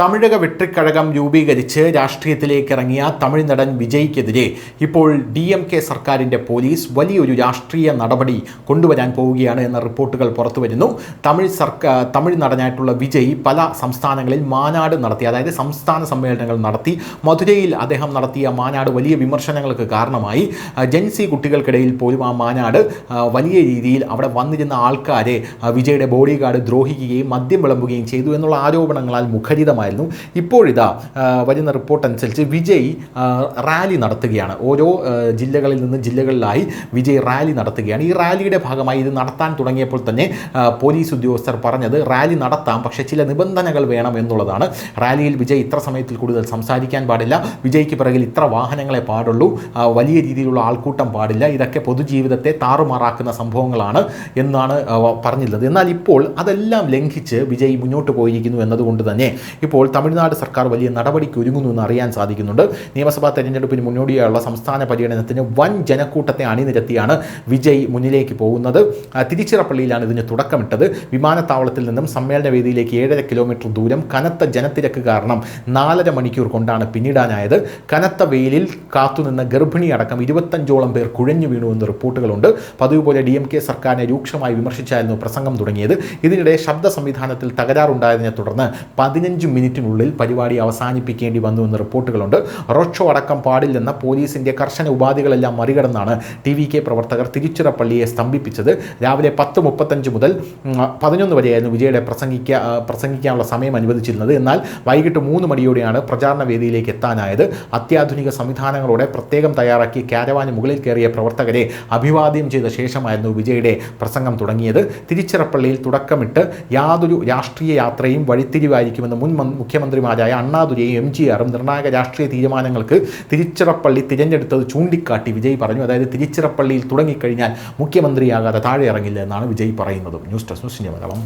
തമിഴക വെട്രിക്കഴകം രൂപീകരിച്ച് രാഷ്ട്രീയത്തിലേക്ക് ഇറങ്ങിയ തമിഴ് നടൻ വിജയ്ക്കെതിരെ ഇപ്പോൾ DMK സർക്കാരിൻ്റെ പോലീസ് വലിയൊരു രാഷ്ട്രീയ നടപടി കൊണ്ടുവരാൻ പോവുകയാണ് എന്ന റിപ്പോർട്ടുകൾ പുറത്തു വരുന്നു. തമിഴ് നടനായിട്ടുള്ള വിജയ് പല സംസ്ഥാനങ്ങളിൽ മാനാട് നടത്തി, അതായത് സംസ്ഥാന സമ്മേളനങ്ങൾ നടത്തി. മധുരയിൽ അദ്ദേഹം നടത്തിയ മാനാട് വലിയ വിമർശനങ്ങൾക്ക് കാരണമായി. ജെൻസി കുട്ടികൾക്കിടയിൽ പോലും ആ മാനാട് വലിയ രീതിയിൽ അവിടെ വന്നിരുന്ന ആൾക്കാരെ വിജയുടെ ബോഡി ഗാർഡ് ദ്രോഹിക്കുകയും മദ്യം വിളമ്പുകയും ചെയ്തു എന്നുള്ള ആരോപണങ്ങളാൽ മുഖരിതമായി. ഇപ്പോഴിതാ വരുന്ന റിപ്പോർട്ട് അനുസരിച്ച് വിജയ് റാലി നടത്തുകയാണ്. ഓരോ ജില്ലകളിലായി വിജയ് റാലി നടത്തുകയാണ്. ഈ റാലിയുടെ ഭാഗമായി ഇത് നടത്താൻ തുടങ്ങിയപ്പോൾ തന്നെ പോലീസ് ഉദ്യോഗസ്ഥർ പറഞ്ഞത് റാലി നടത്താം, പക്ഷേ ചില നിബന്ധനകൾ വേണം എന്നുള്ളതാണ്. റാലിയിൽ വിജയ് ഇത്ര സമയത്തിൽ കൂടുതൽ സംസാരിക്കാൻ പാടില്ല, വിജയ്ക്ക് പിറകിൽ ഇത്ര വാഹനങ്ങളെ പാടുള്ളൂ, വലിയ രീതിയിലുള്ള ആൾക്കൂട്ടം പാടില്ല, ഇതൊക്കെ പൊതുജീവിതത്തെ താറുമാറാക്കുന്ന സംഭവങ്ങളാണ് എന്നാണ് പറഞ്ഞിരുന്നത്. എന്നാൽ ഇപ്പോൾ അതെല്ലാം ലംഘിച്ച് വിജയ് മുന്നോട്ട് പോയിരിക്കുന്നു എന്നതുകൊണ്ട് തന്നെ ഇപ്പോൾ തമിഴ്നാട് സർക്കാർ വലിയ നടപടിക്ക് ഒരുങ്ങുന്നു എന്ന് അറിയാൻ സാധിക്കുന്നുണ്ട്. നിയമസഭാ തെരഞ്ഞെടുപ്പിന് മുന്നോടിയായുള്ള സംസ്ഥാന പര്യടനത്തിന് വൻ ജനക്കൂട്ടത്തെ അണിനിരത്തിയാണ് വിജയ് മുന്നിലേക്ക് പോകുന്നത്. തിരുച്ചിറപ്പള്ളിയിലാണ് ഇതിന് തുടക്കമിട്ടത്. വിമാനത്താവളത്തിൽ നിന്നും സമ്മേളന വേദിയിലേക്ക് 7.5 കിലോമീറ്റർ ദൂരം കനത്ത ജനത്തിരക്ക് കാരണം 4.5 മണിക്കൂർ കൊണ്ടാണ് പിന്നിടാനായത്. കനത്ത വെയിലിൽ കാത്തുനിന്ന ഗർഭിണി അടക്കം 25ഓളം പേർ കുഴഞ്ഞു വീണു എന്ന് റിപ്പോർട്ടുകളുണ്ട്. പതിവ് പോലെ DMK സർക്കാരിനെ രൂക്ഷമായി വിമർശിച്ചായിരുന്നു പ്രസംഗം തുടങ്ങിയത്. ഇതിനിടെ ശബ്ദ സംവിധാനത്തിൽ തകരാറുണ്ടായതിനെ തുടർന്ന് 15 മിനിറ്റിനുള്ളിൽ പരിപാടി അവസാനിപ്പിക്കേണ്ടി വന്നു എന്ന് റിപ്പോർട്ടുകളുണ്ട്. റോഡ് ഷോ അടക്കം പാടില്ലെന്ന പോലീസിൻ്റെ കർശന ഉപാധികളെല്ലാം മറികടന്നാണ് TVK പ്രവർത്തകർ തിരുച്ചിറപ്പള്ളിയെ സ്തംഭിപ്പിച്ചത്. രാവിലെ 10:35 മുതൽ 11 വരെയായിരുന്നു വിജയുടെ പ്രസംഗിക്കാനുള്ള സമയം അനുവദിച്ചിരുന്നത്. എന്നാൽ വൈകിട്ട് 3 മണിയോടെയാണ് പ്രചാരണ വേദിയിലേക്ക് എത്താനായത്. അത്യാധുനിക സംവിധാനങ്ങളോടെ പ്രത്യേകം തയ്യാറാക്കി കാരവാന് മുകളിൽ കയറിയ പ്രവർത്തകരെ അഭിവാദ്യം ചെയ്ത ശേഷമായിരുന്നു വിജയുടെ പ്രസംഗം തുടങ്ങിയത്. തിരുച്ചിറപ്പള്ളിയിൽ തുടക്കമിട്ട് യാതൊരു രാഷ്ട്രീയ യാത്രയും വഴിത്തിരിവായിരിക്കുമെന്ന് മുൻ മുഖ്യമന്ത്രിമാരായ അണ്ണാദുരയും MGRും നിർണായക രാഷ്ട്രീയ തീരുമാനങ്ങൾക്ക് തിരുച്ചിറപ്പള്ളി തിരഞ്ഞെടുത്തത് ചൂണ്ടിക്കാട്ടി വിജയ് പറഞ്ഞു. അതായത് തിരുച്ചിറപ്പള്ളിയിൽ തുടങ്ങിക്കഴിഞ്ഞാൽ മുഖ്യമന്ത്രിയാകാതെ താഴെ ഇറങ്ങില്ല എന്നാണ് വിജയ് പറയുന്നത്. News desk news India Malayalam.